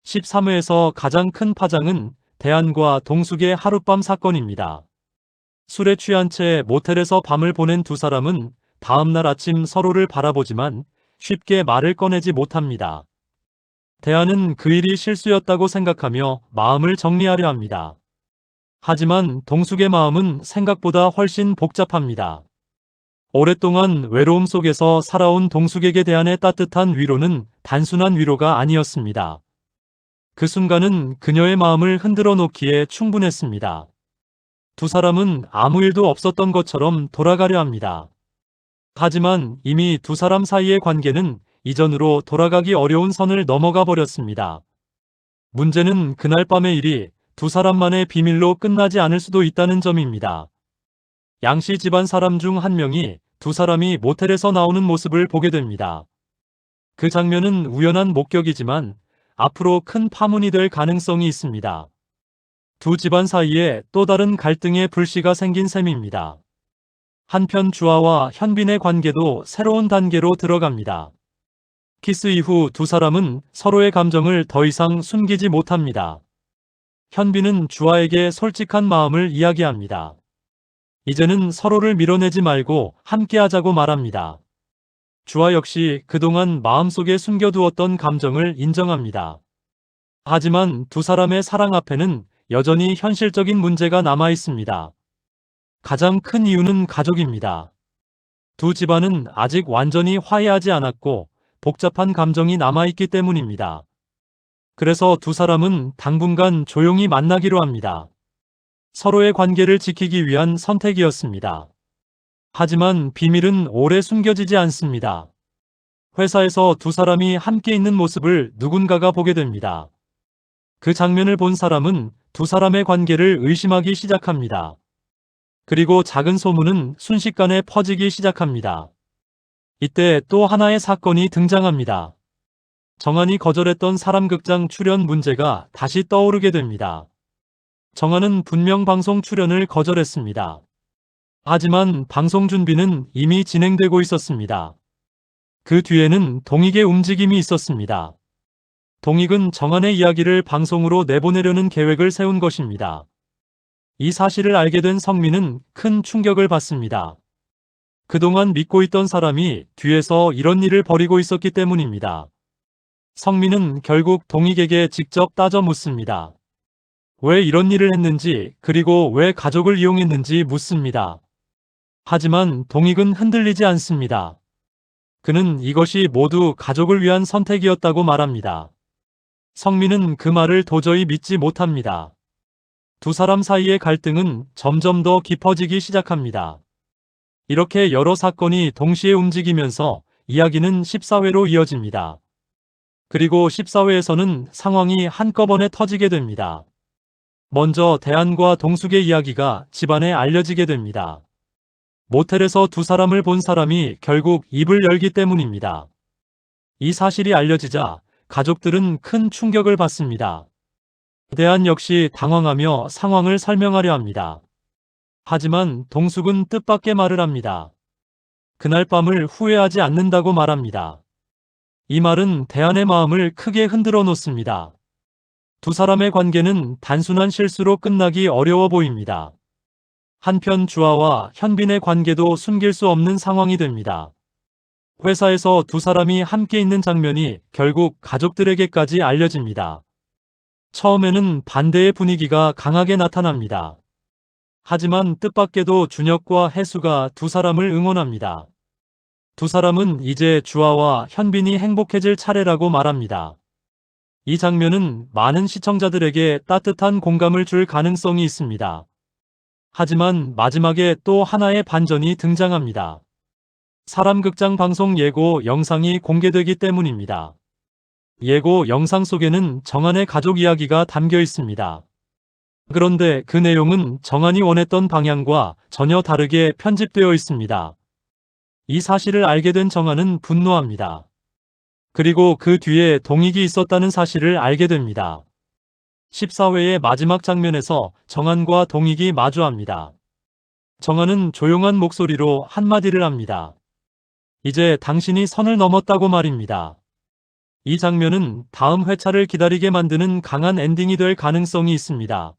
13회에서 가장 큰 파장은 대한과 동숙의 하룻밤 사건입니다. 술에 취한 채 모텔에서 밤을 보낸 두 사람은 다음날 아침 서로를 바라보지만 쉽게 말을 꺼내지 못합니다. 대한은 그 일이 실수였다고 생각하며 마음을 정리하려 합니다. 하지만 동숙의 마음은 생각보다 훨씬 복잡합니다. 오랫동안 외로움 속에서 살아온 동숙에게 대한의 따뜻한 위로는 단순한 위로가 아니었습니다. 그 순간은 그녀의 마음을 흔들어 놓기에 충분했습니다. 두 사람은 아무 일도 없었던 것처럼 돌아가려 합니다. 하지만 이미 두 사람 사이의 관계는 이전으로 돌아가기 어려운 선을 넘어가 버렸습니다. 문제는 그날 밤의 일이 두 사람만의 비밀로 끝나지 않을 수도 있다는 점입니다. 양씨 집안 사람 중 한 명이 두 사람이 모텔에서 나오는 모습을 보게 됩니다. 그 장면은 우연한 목격이지만 앞으로 큰 파문이 될 가능성이 있습니다. 두 집안 사이에 또 다른 갈등의 불씨가 생긴 셈입니다. 한편 주아와 현빈의 관계도 새로운 단계로 들어갑니다. 키스 이후 두 사람은 서로의 감정을 더 이상 숨기지 못합니다. 현빈은 주아에게 솔직한 마음을 이야기합니다. 이제는 서로를 밀어내지 말고 함께하자고 말합니다. 주아 역시 그동안 마음속에 숨겨두었던 감정을 인정합니다. 하지만 두 사람의 사랑 앞에는 여전히 현실적인 문제가 남아 있습니다. 가장 큰 이유는 가족입니다. 두 집안은 아직 완전히 화해하지 않았고 복잡한 감정이 남아있기 때문입니다. 그래서 두 사람은 당분간 조용히 만나기로 합니다. 서로의 관계를 지키기 위한 선택이었습니다. 하지만 비밀은 오래 숨겨지지 않습니다. 회사에서 두 사람이 함께 있는 모습을 누군가가 보게 됩니다. 그 장면을 본 사람은 두 사람의 관계를 의심하기 시작합니다. 그리고 작은 소문은 순식간에 퍼지기 시작합니다. 이때 또 하나의 사건이 등장합니다. 정한이 거절했던 사람극장 출연 문제가 다시 떠오르게 됩니다. 정한은 분명 방송 출연을 거절했습니다. 하지만 방송 준비는 이미 진행되고 있었습니다. 그 뒤에는 동익의 움직임이 있었습니다. 동익은 정한의 이야기를 방송으로 내보내려는 계획을 세운 것입니다. 이 사실을 알게 된 성민은 큰 충격을 받습니다. 그동안 믿고 있던 사람이 뒤에서 이런 일을 벌이고 있었기 때문입니다. 성민은 결국 동익에게 직접 따져 묻습니다. 왜 이런 일을 했는지, 그리고 왜 가족을 이용했는지 묻습니다. 하지만 동익은 흔들리지 않습니다. 그는 이것이 모두 가족을 위한 선택이었다고 말합니다. 성민은 그 말을 도저히 믿지 못합니다. 두 사람 사이의 갈등은 점점 더 깊어지기 시작합니다. 이렇게 여러 사건이 동시에 움직이면서 이야기는 14회로 이어집니다. 그리고 14회에서는 상황이 한꺼번에 터지게 됩니다. 먼저 대한과 동숙의 이야기가 집안에 알려지게 됩니다. 모텔에서 두 사람을 본 사람이 결국 입을 열기 때문입니다. 이 사실이 알려지자 가족들은 큰 충격을 받습니다. 대한 역시 당황하며 상황을 설명하려 합니다. 하지만 동숙은 뜻밖의 말을 합니다. 그날 밤을 후회하지 않는다고 말합니다. 이 말은 대한의 마음을 크게 흔들어 놓습니다. 두 사람의 관계는 단순한 실수로 끝나기 어려워 보입니다. 한편 주아와 현빈의 관계도 숨길 수 없는 상황이 됩니다. 회사에서 두 사람이 함께 있는 장면이 결국 가족들에게까지 알려집니다. 처음에는 반대의 분위기가 강하게 나타납니다. 하지만 뜻밖에도 준혁과 혜수가 두 사람을 응원합니다. 두 사람은 이제 주아와 현빈이 행복해질 차례라고 말합니다. 이 장면은 많은 시청자들에게 따뜻한 공감을 줄 가능성이 있습니다. 하지만 마지막에 또 하나의 반전이 등장합니다. 사람극장 방송 예고 영상이 공개되기 때문입니다. 예고 영상 속에는 정한의 가족 이야기가 담겨 있습니다. 그런데 그 내용은 정한이 원했던 방향과 전혀 다르게 편집되어 있습니다. 이 사실을 알게 된 정한은 분노합니다. 그리고 그 뒤에 동익이 있었다는 사실을 알게 됩니다. 14회의 마지막 장면에서 정한과 동익이 마주합니다. 정한은 조용한 목소리로 한마디를 합니다. 이제 당신이 선을 넘었다고 말입니다. 이 장면은 다음 회차를 기다리게 만드는 강한 엔딩이 될 가능성이 있습니다.